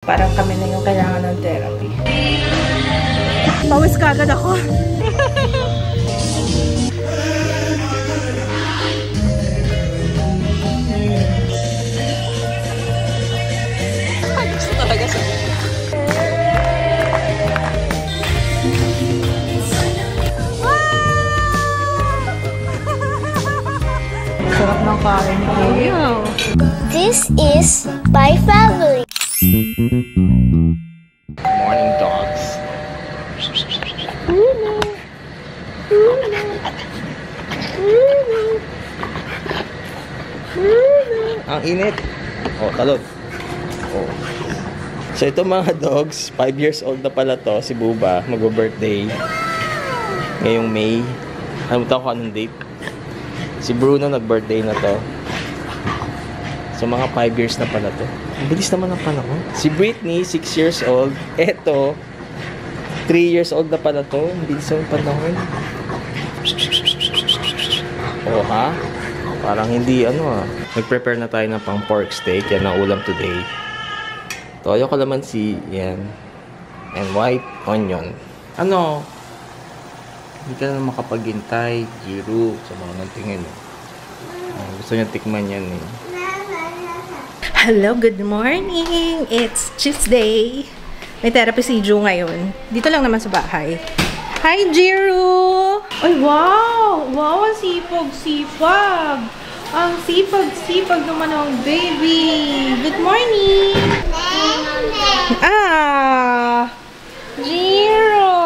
Parang kami na yung kailangan ng therapy. Pawis ka agad ako. Gusto talaga siya. Sarap ng kain ko. This is my family. Morning dogs. Ang init. Oh, talot. Oh. So ito mga dogs, 5 years old na pala to, si Buba, mag-birthday ngayong May. Nakalimutan ko anong date. Si Bruno nag-birthday na to. So mga 5 years na pala to. Ang bilis naman ang panahon. Si Britney, 6 years old. Eto, 3 years old na pala to. Ang bilis ang panahon. Oh ha? Parang hindi Nag-prepare na tayo ng pang pork steak. Yan ang ulam today. Toyo kalamansi. Yan. And white onion. Hindi ka na makapaghintay. Jiro. Sa mga nagtingin. Gusto niya tikman yan eh. Hello, good morning! It's Tuesday. May therapy si Ju ngayon. Dito lang naman sa bahay. Hi, Jiru! Ay, wow! Wow, ang sipag-sipag! Ang sipag-sipag naman ng baby! Good morning! Jiru!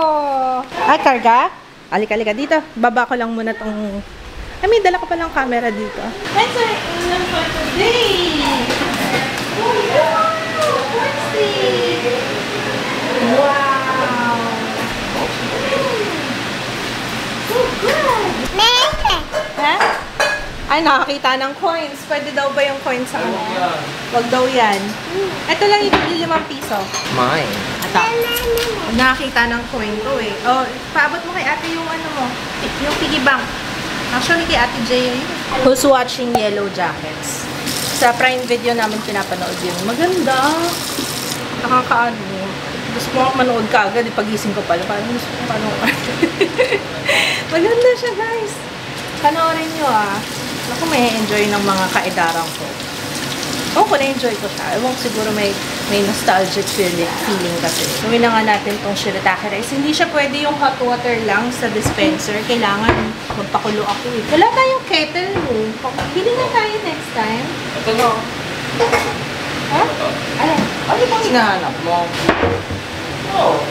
Ay, karga? Alika dito. Baba ko lang muna tong... may dala ko palang camera dito. Let's our ulam for today! Wow! So good! Ha? Ay, nakakita ng coins. Pwede daw ba yung coins sa ano? Wag daw yan. Ito lang yung 5 piso. Mine. Ito. Nakakita ng coin ko eh. Oh, paabot mo kay ate yung ano mo. Yung piggy bank. Actually, kay Ate Jay yun. Who's watching Yellow Jackets? Sa Prime Video namin pinapanood yun. Maganda. Nakakaano. Gusto mo manood ka agad. Pag-gising ko pala. Parang gusto mo panood. Maganda siya, guys. Panoorin nyo Ako, may enjoy ng mga kaedarang ko. Kung na-enjoy ko siya. Ewan siguro may nostalgic feeling kasi. Gawin na nga natin tong shirataki rice. Hindi siya pwede yung hot water lang sa dispenser. Kailangan magpakulo ako eh. Wala tayong kettle mo. Bili na tayo next time. Ito no. Ha? Alin? Ano bang hinahanap mo?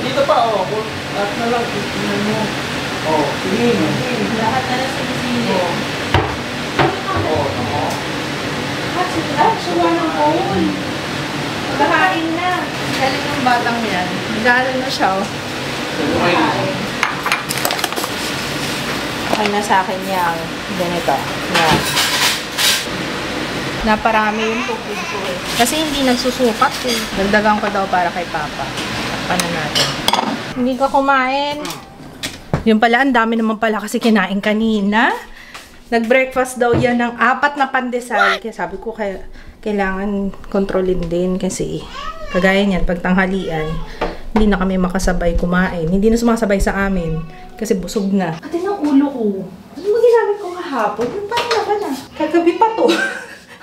Dito pa Lahat na lang. Tingnan mo. Tingin. Lahat na lang sa kusina. Suwa ng bowl. Magkakain na. Galing ng batang yan. Nag-aaral na siya. Okay na sa akin yung ganito. Naparami yung tubig ko eh. Kasi hindi nagsusukat eh. Dagdagan ko daw para kay Papa. Takpan na natin. Hindi ka kumain. Yung pala, ang dami naman pala kasi kinain kanina. Nag-breakfast daw yan ng 4 na pandesal. Kaya sabi ko, kailangan kontrolin din kasi kagaya niyan, pag tanghalian, hindi na kami makasabay kumain. Hindi na sumasabay sa amin kasi busog na. Pati ng ulo ko. Ano mo ginamit ko kahapon? Yung pala. Kagabi pa to.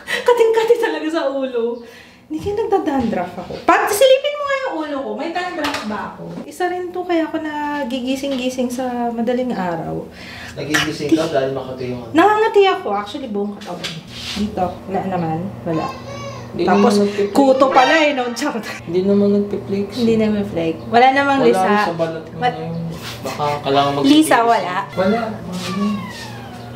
Kating-kati talaga sa ulo. Hindi kaya nagdadandruff ako. Silipin mo nga yung ulo ko. May dandruff ba ako? Isa rin to kaya ako nagigising-gising sa madaling araw. Nagigising ka dahil makati yung Nangangati ako. Actually, buong katawan. Dito. Wala naman. Wala. Hindi Tapos, naman kuto pala eh. No? Charot. Hindi naman nagpi-flakes. Hindi naman flake. Wala namang Lisa. Wala sa balat mo na yun. Baka kailangan mag-flakes. Lisa, wala. Wala.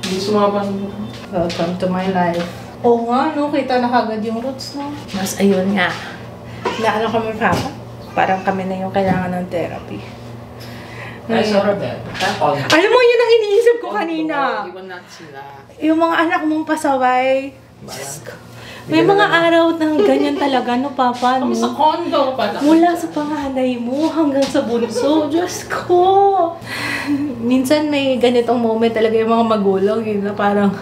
Hindi sumaban mo. Welcome to my life. Oo nga, no? Kita na kagad yung roots, no? Mas ayun nga. Naano kami, Papa? Parang kami na yung kailangan ng therapy. Ay, sorry, Ben. Alam mo, yun ang iniisip ko kanina. Iwan natin sila. Yung mga anak mong pasaway. May mga araw na ganyan talaga, no, Papa? No? Sa condo pa. Mula sa panganay mo hanggang sa bunso. Diyos ko! Minsan may ganitong moment talaga yung mga magulang. Yun na parang,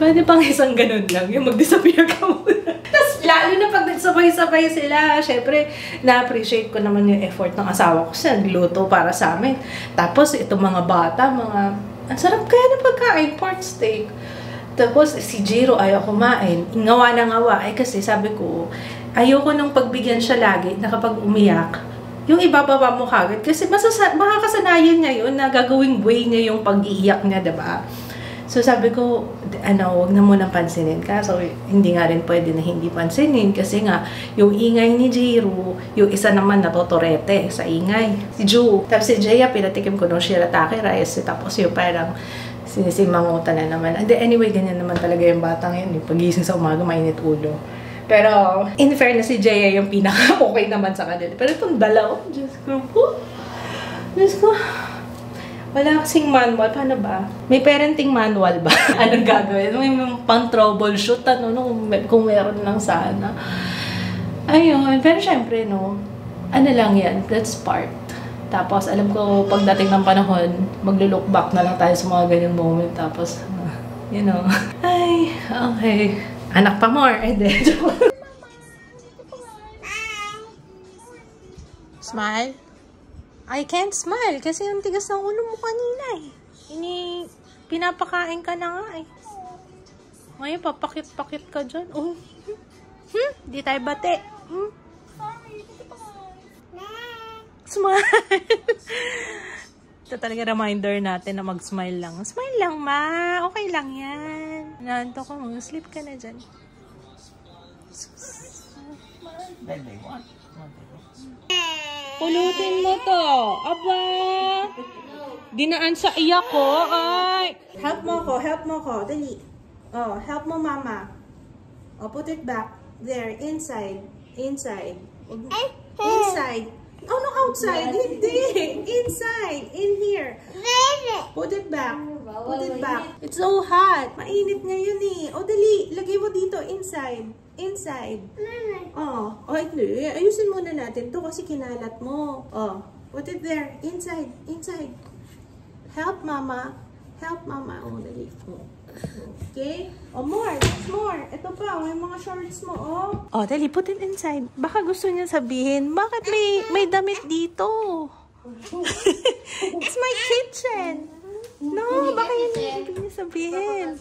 pwede pang isang ganun lang. Yung mag-disappear ka muna. Tapos Lalo na pag nagsabay-sabay sila. Syempre, na-appreciate ko naman yung effort ng asawa ko sa nagluto para sa amin. Tapos, itong mga bata, ang sarap kaya ng pagkain, pork steak. Tapos, si Jiro ayaw kumain. Ngawa na ngawa. Kasi sabi ko, ayoko nung pagbigyan siya lagi na kapag umiyak, yung ibababa mo kagad. Kasi makakasanayan niya yun na gagawing way niya yung pag-iiyak niya, diba? So sabi ko, wag na muna pansinin ka. So hindi nga rin pwede na hindi pansinin. Kasi nga, yung ingay ni Jiro, yung isa naman natotorete sa ingay. Si Ju. Tapos si Jaya, pinatikim ko nung shirataki rice. Tapos yung parang sinisimangutan na naman. And anyway, ganyan naman talaga yung batang yun. Yung pagising sa umaga, mainit ulo. Pero, in fairness, si Jaya yung pinaka-okay naman sa kanila. Pero itong dalaw, Diyos ko, wala kasing manual. Paano ba? May parenting manual ba? Anong gagawin? May pang-troubleshoot, kung meron lang sana. Ayun, pero syempre, ano lang yan, that's part. Tapos, alam ko, pagdating ng panahon, maglo-look back na lang tayo sa mga ganyang moment. Tapos, ay, okay. Anak pa more. Smile? I can't smile kasi yung tigas ng ulo mo kanina eh. Pinapakain ka na nga eh. Ngayon, papakit-pakit ka dyan. Oh. Di tayo bate. Smile. Ito talaga reminder natin na mag-smile lang. Smile lang, ma. Okay lang yan. Nanto ko, mag-sleep ka na dyan. Pulutin mo to. Aba! Dinaan sa iyak ko. Ay! Help mo ko. Dali. Oh, help mo, mama. Oh, put it back. There, inside. Inside. Oh, no, outside. Hindi. Inside. In here. Put it back. It's so hot. Mainit ngayon eh. O, dali. Lagay mo dito. Inside. Oh, hindi. Ayusin muna natin to kasi kinalat mo. Oh, put it there. Inside. Help, mama. Oh, dali. Okay? Oh, more. Ito pa. May mga shorts mo, oh. Oh, dali. Put it inside. Baka gusto niya sabihin, bakit may damit dito? It's my kitchen. No, baka yun yung niya sabihin.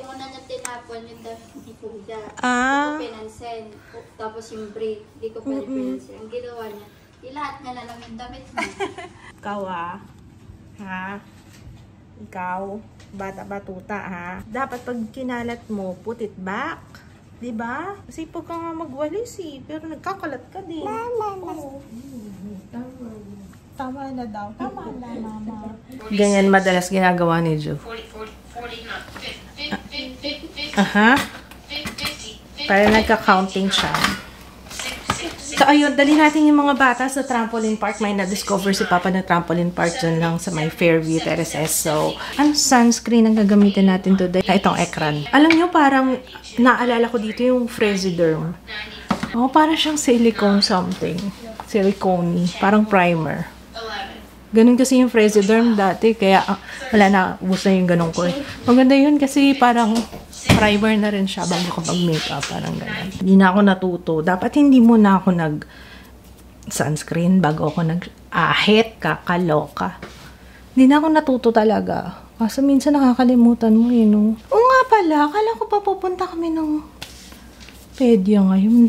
Una niya tinapon yung damit ni Kuya. Ah. Hindi ko pinansin. Tapos yung brief, hindi ko pinansin. Ang ginawa niya, ilahat niya na lang yung damit niya. Ikaw ha? Ikaw, bata-batuta ha? Dapat pag kinalat mo, put it back. Diba? Kasi pag ka nga magwalis eh, pero nagkakalat ka din. Oh. Tama na daw. Tama na, mama. Ganyan madalas ginagawa ni Ju. Aha. Para nagka-counting siya. So, ayun, dali natin yung mga bata sa trampoline park. May na-discover si Papa na trampoline park dyan lang sa may Fairview Terraces. So, ang sunscreen ang gagamitin natin today? Itong ekran. Alam nyo, parang naalala ko dito yung Fresiderm. Oh, parang siyang silicone something. Silicone. Parang primer. Ganun kasi yung Fresiderm dati. Kaya, wala na, ubos na yung ganun ko. Maganda yun kasi parang primer na rin siya bago ko mag-makeup. Parang ganun. Hindi na ako natuto. Dapat hindi muna ako nag-sunscreen bago ako nag-ahit, kakaloka. Hindi na ako natuto talaga. Kasi minsan nakakalimutan mo yun. Oo nga pala, akala ko pa pupunta kami ng pedya ngayon.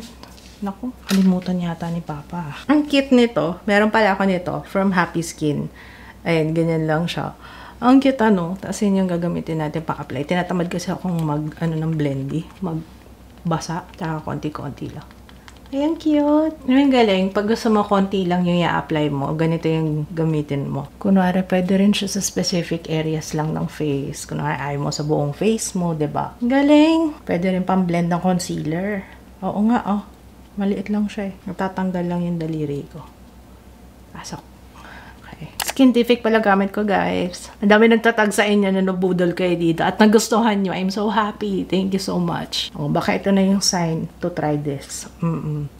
Naku, kalimutan yata ni Papa. Ang cute nito, meron pala ako nito from Happy Skin. Ayan, ganyan lang siya. Ang cute tapos yun yung gagamitin natin pa-apply. Tinatamad kasi akong ng blendy, magbasa, tsaka konti-konti lang. Ayan, cute. Yung galing, pag gusto mo konti lang yung i-apply mo, ganito yung gamitin mo. Kunwari, pwede rin siya sa specific areas lang ng face. Kunwari, ayaw mo sa buong face mo, diba? Galing! Pwede rin pang-blend ng concealer. Oo nga, maliit lang siya eh. Natatanggal lang yung daliri ko. Pasok. Okay. Skintific pala gamit ko, guys. Ang dami nagtatag sa inyo na nabudol kayo dito. At nagustuhan nyo. I'm so happy. Thank you so much. Baka ito na yung sign to try this.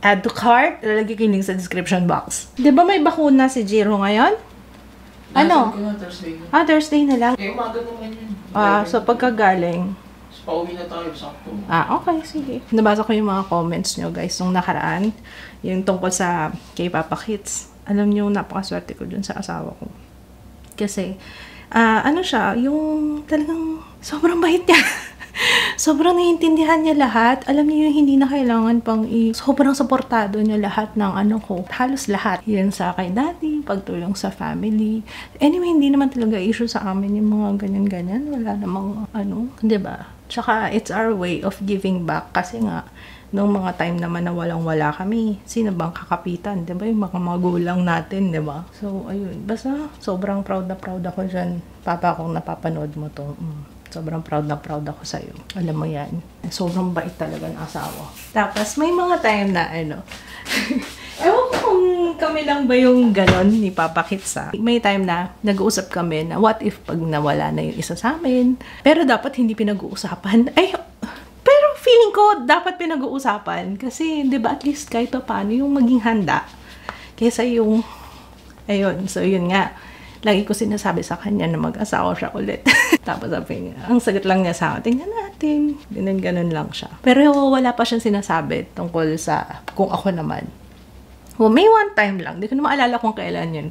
Add to cart. Lalagay ko yung link sa description box. Diba may bakuna si Jiro ngayon? Ano? Thursday. Thursday na lang. Umaga naman yun. So pagkagaling, Pauwi na tayo sakto. Okay, sige. Nabasa ko yung mga comments nyo, guys, nung nakaraan. Yung tungkol sa kay Papa Kits. Alam nyo, napakaswerte ko dun sa asawa ko. Kasi, ano siya, yung talagang sobrang bait niya. Sobrang naiintindihan niya lahat. Alam niyo yung hindi na kailangan pang sobrang suportado niya lahat ng ano ko. Halos lahat. Yan sa kay daddy, pagtulong sa family. Anyway, hindi naman talaga issue sa amin yung mga ganyan-ganyan. Wala namang ano, 'di ba? Tsaka it's our way of giving back kasi nga noong mga time naman na walang-wala kami, sino bang kakapitan, 'di ba? Yung mga magulang natin, 'di ba? So ayun, basta sobrang proud ako diyan. Papa, kung napapanood mo 'to. Sobrang proud ako sa'yo. Alam mo yan. Sobrang bait talaga ng asawa. Tapos, may mga time na, ano, ewan ko kung kami lang ba yung ganon ni Papa Kits, ha? May time na nag-uusap kami na what if pag nawala na yung isa sa amin. Pero dapat hindi pinag-uusapan. Pero feeling ko dapat pinag-uusapan. Kasi, di ba, at least kahit pa paano yung maging handa. Kesa yung, ayun, so yun nga. Lagi ko sinasabi sa kanya na mag-asawa siya ulit. Tapos sabi niya, ang sagot lang niya sa akin, tingnan natin. Ganun lang siya. Pero wala pa siyang sinasabi tungkol sa kung ako naman. Well, may one time lang. Di ko na maalala kung kailan yun.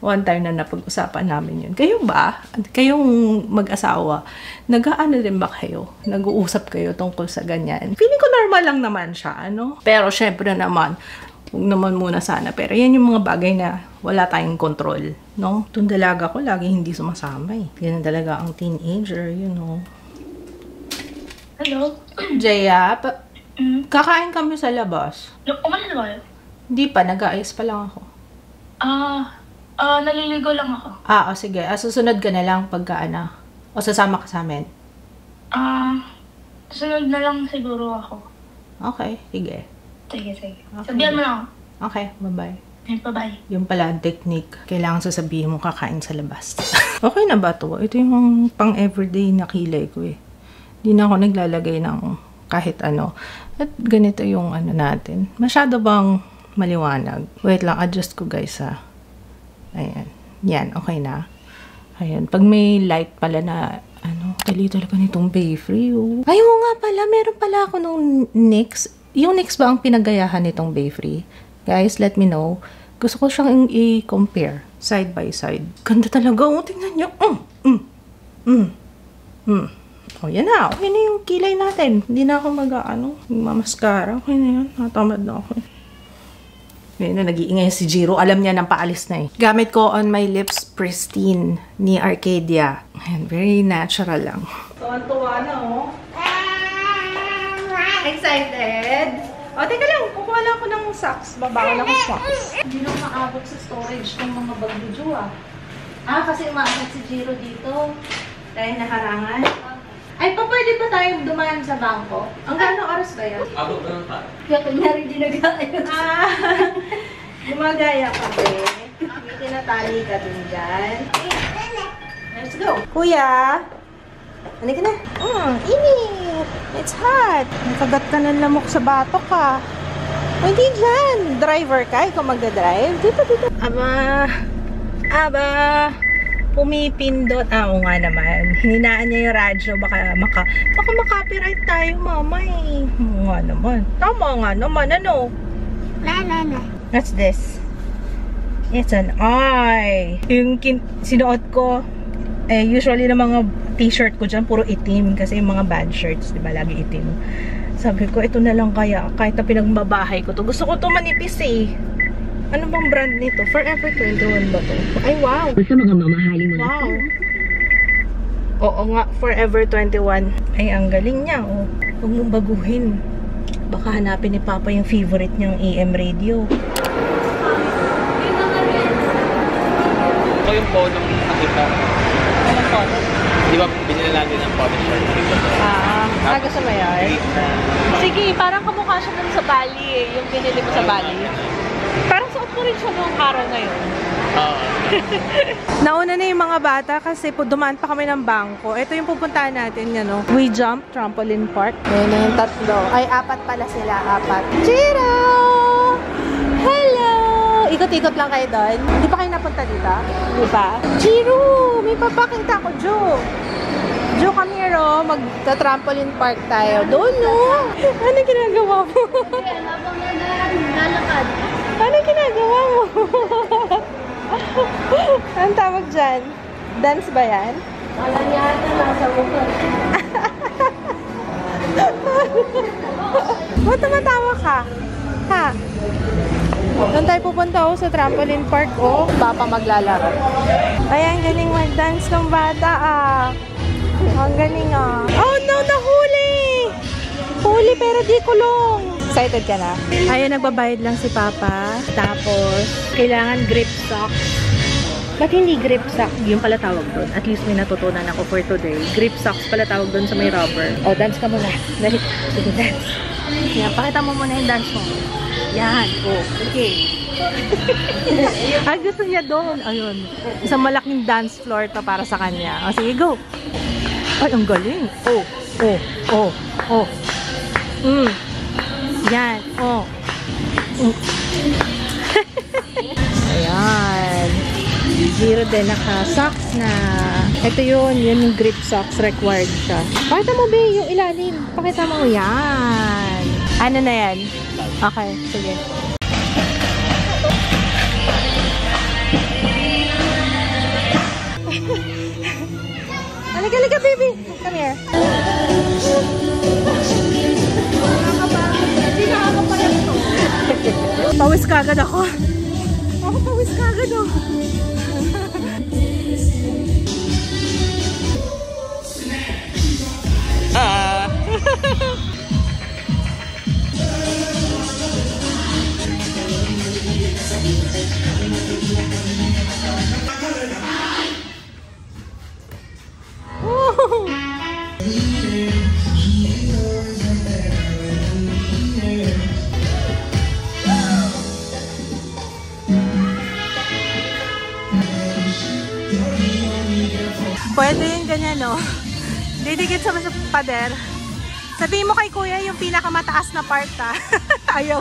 One time na napag-usapan namin yun. Kayo ba? Kayong mag-asawa, nag-aano din ba kayo? Nag-uusap kayo tungkol sa ganyan? Feeling ko normal lang naman siya, ano? Pero syempre naman, huwag naman muna sana. Pero yan yung mga bagay na wala tayong control, no? Itong dalaga ko, lagi hindi sumasama eh. Yan talaga ang teenager, you know. Hello? Jaya, kakain kami sa labas. Umalis ba kayo? Hindi pa, nag-aayos pa lang ako. Naliligo lang ako. Sige. Susunod ka na lang pagka ano. O sasama ka sa amin. Sunod na lang siguro ako. Okay, sige. Sige. Okay. Sabihan mo na ako. Okay, bye-bye. Bye-bye. Yung pala ang technique. Kailangan sasabihin mo kakain sa labas. Okay na ba to? Ito yung pang-everyday na kilay ko eh. Hindi na ako naglalagay ng kahit ano. At ganito yung ano natin. Masyado bang maliwanag? Wait lang, adjust ko guys ha. Ayan. Yan, okay na. Ayan. Pag may light pala na ano, dali talaga nitong Bayfree. Oh. Ay, oo nga pala. Meron pala ako nung NYX. Yung NYX ba ang pinagayahan nitong Bayfree? Guys, let me know. Gusto ko siyang i-compare. Side by side. Ganda talaga. Oh, tingnan niyo. Oh, yan na. Okay na yung kilay natin. Hindi na ako mamaskara. Okay na yan. Natamad na ako. Ngayon na, nag-iingay si Jiro. Alam niya nang paalis na eh. Gamit ko on my lips Pristine ni Arcadia. Ayan, very natural lang. Tuwan-tuwa na, oh. Excited? O, teka lang. Kukuha lang ako ng socks. Babawal ako socks. Hindi lang maabot sa storage ng mga bag ni Jo, kasi umaabot si Jiro dito. Dahil nakarangan. Ay, pwede ba tayong dumaan sa bangko? Ang gano'ng oras ba yan? Abot na lang tayo. Kaya kunyari dinagayos. Gumagaya ka, be. May tinatali ka dun dyan. Let's go. Kuya! Halika na. Init! It's hot! Nakagat ka ng lamok sa batok ka. Hindi dyan. Driver ka? Ikaw magdadrive? Dito. Aba! Pumipindot. Oo nga naman. Hininaan niya yung radyo. Baka makapiright tayo, mama eh. Oo nga naman. Tama nga naman. Ano? What's this? It's an eye. Yung sinuot ko, usually na mga t-shirt ko dyan, puro itim. Kasi yung mga bad shirts, di ba, lagi itim. Sabi ko, ito na lang kaya. Kahit na pinagbabahay ko to. Gusto ko to manipis eh. Ano bang brand nito? Forever 21 ba to? Ay, wow! Sa mga mamahaling mga wow! Oo nga, Forever 21. Ay, ang galing niya, oh. Huwag mong baguhin. Baka hanapin ni Papa yung favorite niyang AM radio. Ito yung phone ng nakita. Anong phone? Di ba binili natin ang phone shirt? Gusto mo yan? Sige, parang kamukha siya dun sa Bali eh. Yung binili mo sa Bali. Parang suot ko rin siya noong araw na yun. Nauna na yung mga bata kasi dumaan pa kami ng bangko. Ito yung pupuntahan natin, no? We Jump Trampoline Park. Ayan na yung tatlo. Ay, apat pala sila. Apat. Chiro! Hello! Ikot-ikot lang kayo doon. Hindi pa kayo napunta dito? Di ba? Chiro! May papakita ko, Jo! Jo, come here, oh. Magta-trampoline park tayo. Doon, no? Ano ginagawa mo? Kaya habang naglalakad. Ano ginagawa mo? Anong tawag dyan? Dance ba yan? Wala niya ata nasa mukha. Ba't tumatawa ka? Ha? Doon tayo pupunta sa trampoline park, oh. Papa maglalaro. Ayan, galing mag-dance ng bata, ah. Ang galing, ah. Oh, no! Nahuli! Huli pero di kulong. Excited ka na? Ayun, nagbabayad lang si Papa. Tapos, kailangan grip socks. Ba't hindi grip sock? Yung pala tawag doon. At least may natutunan ako for today. Grip socks pala tawag doon sa may rubber. Oh, dance ka muna. Dahil, sige, dance. Yan, pakita mo muna yung dance mo. Yan. Oh, okay. Ay, gusto niya doon. Ayun. Isang malaking dance floor to para sa kanya. O, sige, go. Ay, ang galing. Oh, oh, oh, oh. Yan. Oh. Ayan. Zero din, naka-socks na. Ito yun yung grip socks, required siya. Pakita mo, be, yung ilalim. Pakita mo, yan. Ano na yan? Okay, sige. Halika, baby. Come here. Pawis ka agad ako. Pawis ka agad ako. Pwede yung ganyan, no? Didikit sa pader. Sabihin mo kay kuya yung pinakamataas na part, ha? Ayaw.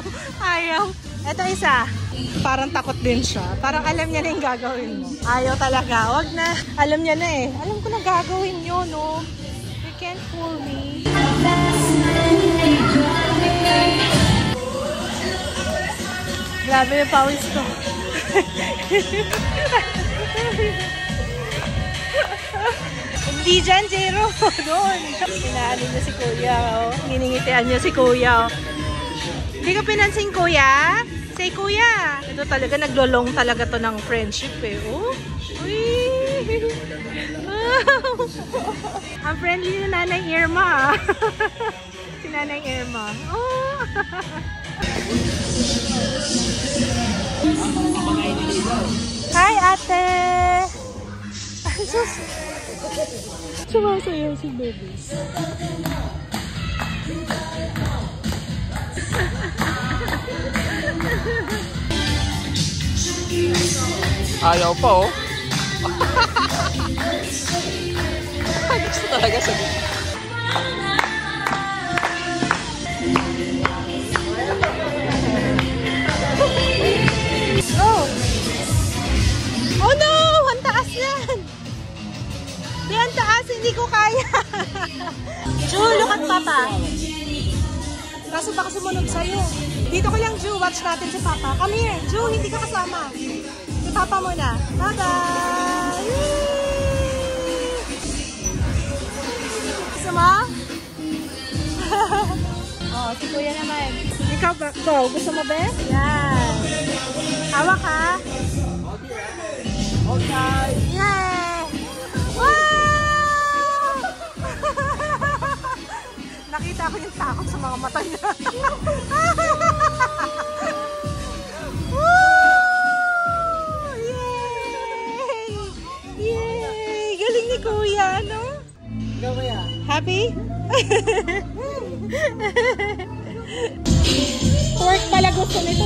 Ito isa. Parang takot din siya. Parang alam niya na yung gagawin mo. Ayaw talaga. Wag na. Alam niya na eh. Alam ko na gagawin yun, no? You can't fool me. Grabe yung pawis ko. Hindi dyan, Jero. Doon. Pinaano niya si kuya, oh. Hiningitian niya si kuya, oh. Hindi ko pinansin, kuya. Say, kuya. Ito talaga, naglolong talaga to ng friendship, eh. Oh. Uy. Ang friendly ni Nanay Irma. Si Nanay Irma. Oh. Hi, ate. Sus. Sumasayaw si baby. Ayaw pa, oh. Gusto talaga sabi. Oh! Oh no! Ang taas yan! Yan taas, hindi ko kaya. Ju, look at Papa. Kaso baka sumunod sa'yo. Dito ko lang, Ju. Watch natin si Papa. Come here. Ju, hindi ka kasama. Si Papa muna. Bye-bye! Gusto mo? Oh, si Kuya naman. Ikaw ba? Go. Gusto mo ba? Yan. Hawak ka. Okay. Yay! Wow! Nakita ko yung takot sa mga mata niya. Woo! Yay! Yay! Galing ni Kuya, no? Go, Kuya. Happy? Work pala gusto nito.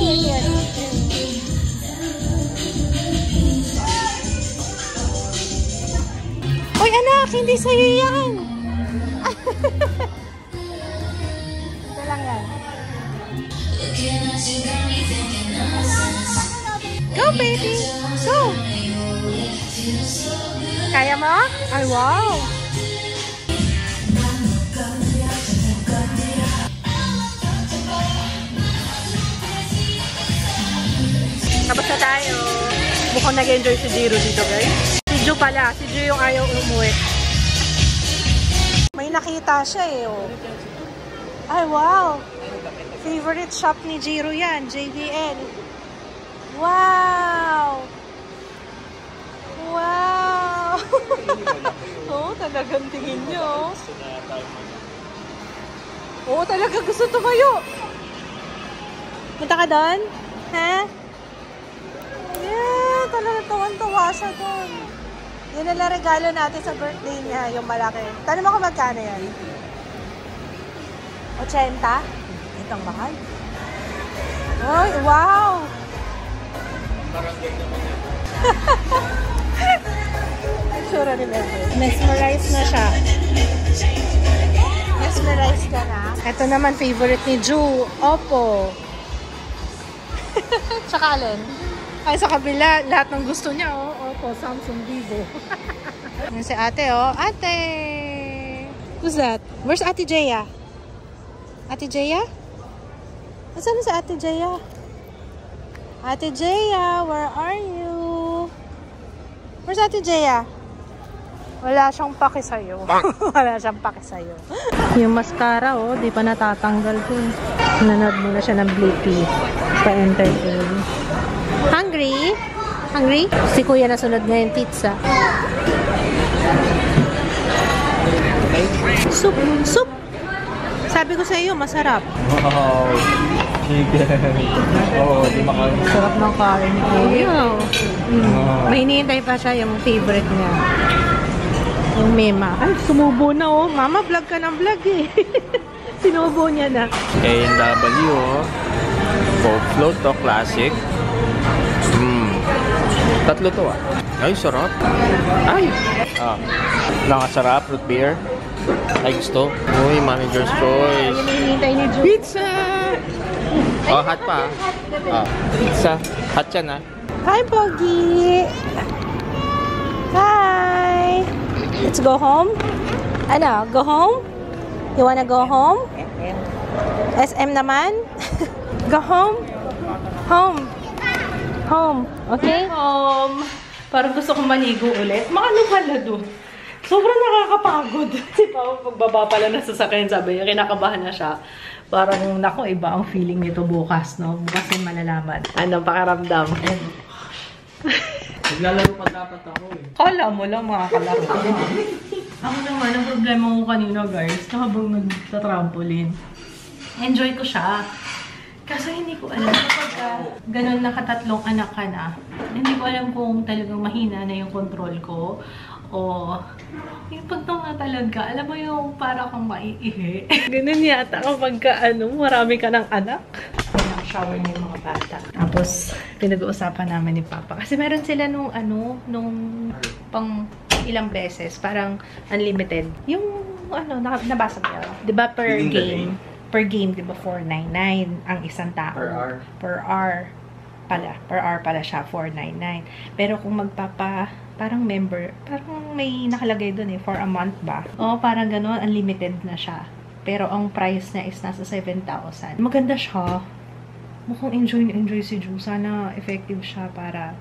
Uy, anak! Hindi sa'yo yan! Ito lang yan. Go, baby! Go! Kaya mo? Ay, wow! na tayo. Mukhang nag-enjoy si Jiro dito, guys. Si Ju pala. Si Ju yung ayaw umuwi. May nakita siya eh, oh. Ay, wow. Favorite shop ni Jiro yan. JDL. Wow. Wow. Oh, talagang tingin nyo. Oo, talaga gusto tumayo. Punta ka doon? Ha? Yeah, talaga tuwan-tuwa siya doon. Yun na regalo natin sa birthday niya, yung malaki. Tanong mo kung magkano yan? 80? Itong mahal. Oy, wow! Sure ni Bebe. Mesmerized na siya. Mesmerized ka na. Ito naman favorite ni Ju. Oppo. Tsaka alin? Ay, sa kabila, lahat ng gusto niya, oh. Oppo, Samsung, Vivo. Yan si ate, oh. Ate! Who's that? Where's Ate Jaya? Ate Jaya? Nasaan na si Ate Jaya? Ate Jaya, where are you? Where's Ate Jaya? Wala siyang paki sa'yo. Wala siyang paki sa'yo. Yung mascara, oh, di pa natatanggal ko. Nanood muna siya ng Blippi. Pa-entertain. Hungry? Hungry? Si Kuya nasunod ngayon pizza. Soup! Soup! Sabi ko sa iyo, masarap. Wow! Chicken! Oo, di makain. Sarap ng kain. Wow! May hinihintay pa siya yung favorite niya. Yung Mema. Ay, sumubo na oh. Mama, vlog ka ng vlog eh. Sinubo niya na. A&W, Coke Float to, classic. Tatlo to ah. Ay, sarap. Ay! Ah, nakasarap, root beer. Ay, gusto. Uy, manager's choice. Yung hinihintay ni Ju. Pizza! Oh, hot pa. Ah, pizza. Hot yan ah. Hi, Pogi! Hi! Let's go home? Ano? Go home? You wanna go home? SM naman? Go home? Home. Home. Okay? Home. Parang gusto kong maligo ulit. Maano pala doon? Sobrang nakakapagod. Si Pao, pagbaba pala na sasakyan, sabi niya, kinakabahan na siya. Parang, naku, iba ang feeling nito bukas, no? Bukas yung malalaman. Anong pakiramdam? Naglalaro pa dapat ako eh. Kala mo lang makakalaro. Ako naman, ang problema ko kanina, guys, na habang nagta-trampoline. Enjoy ko siya. Kaso hindi ko alam kapag ganun nakatatlong anak ka na, hindi ko alam kung talagang mahina na yung control ko. O, yung pagtunga talaga, alam mo yung para kang maiihi. Ganun yata kapag marami ka ng anak. Shower niya yung mga bata. Tapos, pinag-uusapan namin ni Papa. Kasi meron sila nung pang ilang beses, parang unlimited. Yung, nabasa ko yun. Diba per game? Per game, diba, 499 ang isang tao. Per hour. Per hour pala. Per hour pala siya, 499. Pero kung parang member, parang may nakalagay dun eh, for a month ba? Oo, parang gano'n, unlimited na siya. Pero ang price niya is nasa 7,000. Maganda siya. Mukhang enjoy si Ju. Sana effective siya para,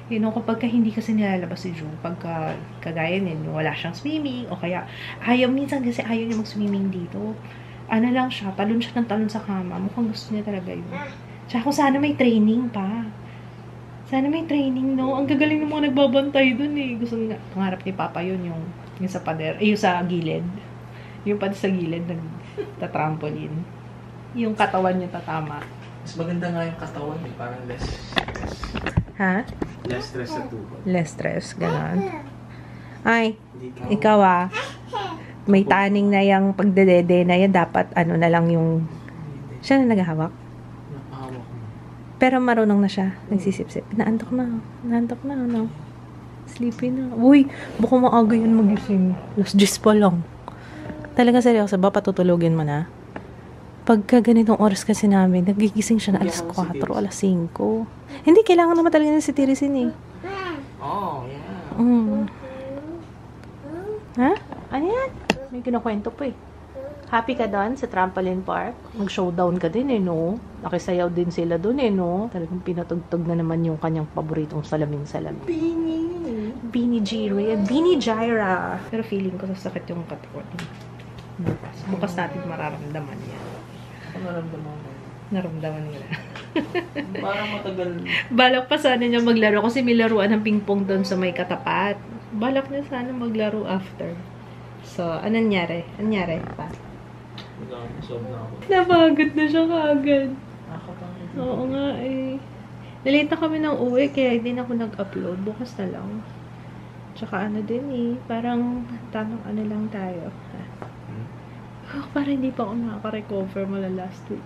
kapag hindi kasi nilalabas si Ju, pagka kagaya niya, wala siyang swimming, o kaya, minsan kasi ayaw niya mag-swimming dito. Lang siya, talon siya ng talon sa kama. Mukhang gusto niya talaga yun. Tsaka kung sana may training pa. Sana may training, no? Ang gagaling ng mga nagbabantay dun eh. Gusto nga, pangarap ni Papa yun, yung sa pader, yung sa gilid. Yung pa sa gilid, nagta-trampoline. Yung katawan niya tatama. Mas maganda nga yung katawan eh. Parang less stress. Ha? Less stress sa tuhod. Less stress, gano'n. Ay, ikaw may taning na yung pagdedede na yan, dapat na lang yung siya na naghahawak. Napahawak mo. Pero marunong na siya. Nagsisip-sip. Naantok na, no? Sleepy na. Uy, baka maaga yun magising. Alas 10 pa lang. Talaga seryoso ba? Patutulogin mo na? Pagka ganitong oras kasi namin, nagigising siya na alas 4, alas 5. Hindi, kailangan naman talaga na si Tirisin eh. Oh, yeah. Ha? Ano yan? May kinukwento pa eh. Happy ka doon sa trampoline park? Mag-showdown ka din no? Nakisayaw din sila doon no? Talagang pinatugtog na naman yung kanyang paboritong salamin-salamin. Beanie Jira. Beanie Jira. Pero feeling ko sasakit yung katawan. Bukas natin mararamdaman yan. Naramdaman nila. Parang matagal. Balak pa sana niya maglaro kasi may laruan ng ping-pong doon sa may katapat. Balak niya sana maglaro after. So, anong nangyari? Anyari pa? Napagod na siya kaagad. Oo nga eh. Nalate na kami ng uwi kaya hindi na ako nag-upload. Bukas na lang. Tsaka ano din eh. Parang tamang ano lang tayo. Parang hindi pa ako nakaka-recover mula last week.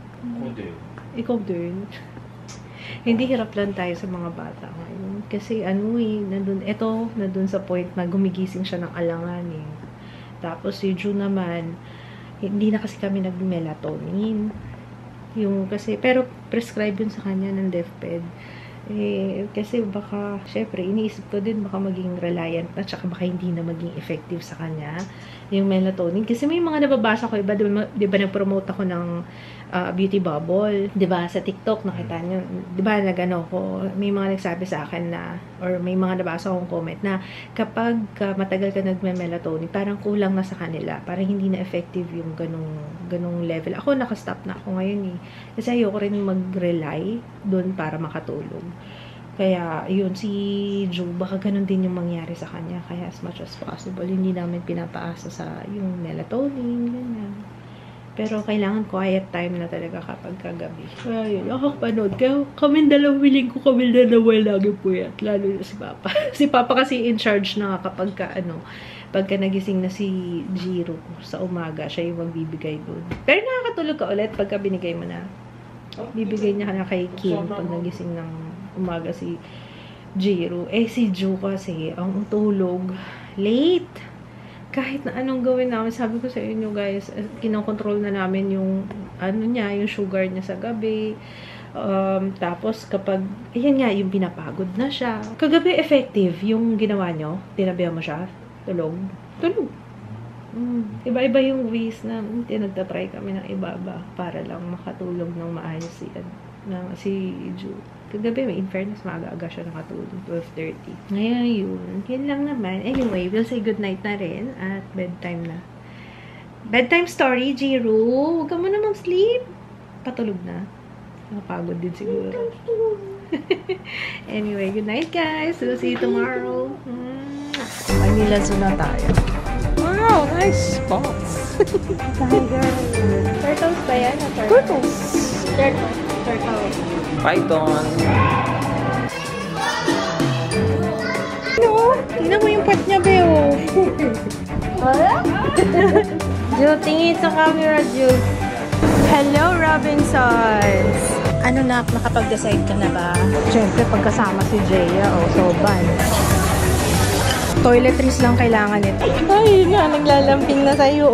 Ikaw din. Hindi hirap lang tayo sa mga bata ngayon. Kasi ano eh, nandun sa point na gumigising siya ng alanganin. Tapos si Ju naman, hindi na kasi kami nag-melatonin. Pero prescribe yun sa kanya ng DefPed. Kasi baka, syempre, iniisip ko din baka maging reliant na, tsaka baka hindi na maging effective sa kanya yung melatonin. Kasi may mga nababasa ko, iba, di ba nag-promote ako ng beauty bubble, di ba, sa TikTok, nakita nyo, di ba, may mga nagsabi sa akin na, or may mga nabasa akong comment na, kapag matagal ka nagme-melatonin, parang kulang na sa kanila, parang hindi na effective yung ganong level. Ako, nakastop na ako ngayon eh, kasi ayoko rin mag-rely doon para makatulog. Kaya, yun, si Ju, baka ganun din yung mangyari sa kanya. Kaya, as much as possible, hindi namin pinapaasa sa yung melatonin, ganyan. Pero, kailangan quiet time na talaga kapag kagabi. Kaya, yun, nakakapanood. Kaya, kami dalawang ko kami dalawa lagi po yan. Lalo na si Papa. Si Papa kasi in charge na kapag pagka nagising na si Jiro sa umaga, siya yung magbibigay doon. Pero, nakakatulog ka ulit pagka binigay mo na. Bibigay niya ka na kay Kim pag nagising ng umaga si Jiro. Si Ju kasi, ang tulog, late. Kahit na anong gawin namin, sabi ko sa inyo guys, kinokontrol na namin yung, yung sugar niya sa gabi. Tapos kapag, ayan nga, yung pinapagod na siya. Kagabi effective yung ginawa nyo, tinabihan mo siya, tulog. Iba-iba yung ways na tinagtatry kami ng iba-iba para lang makatulog ng maayos si Ju. Kagabi, in fairness, maaga-aga siya nakatulog, 12:30. Ngayon, yun lang naman. Anyway, we'll say goodnight na rin at bedtime na. Bedtime story, Jiro. Huwag ka mo namang sleep. Patulog na. Nakapagod din siguro. Anyway, good night guys. We'll see you tomorrow. Manila Zoo na tayo. Wow, nice spots. Tiger. Turtles ba yan? Turtles. Turtles. Python. Ano? Tingnan mo yung part niya, Beo. Wala? Ju, tingin sa camera, Ju. Hello, Robinsons! Ano na, nakapag-decide ka na ba? Siyempre, pagkasama si Jaya, soban. Toiletries lang kailangan nito. Ay, nga, naglalamping na sa'yo,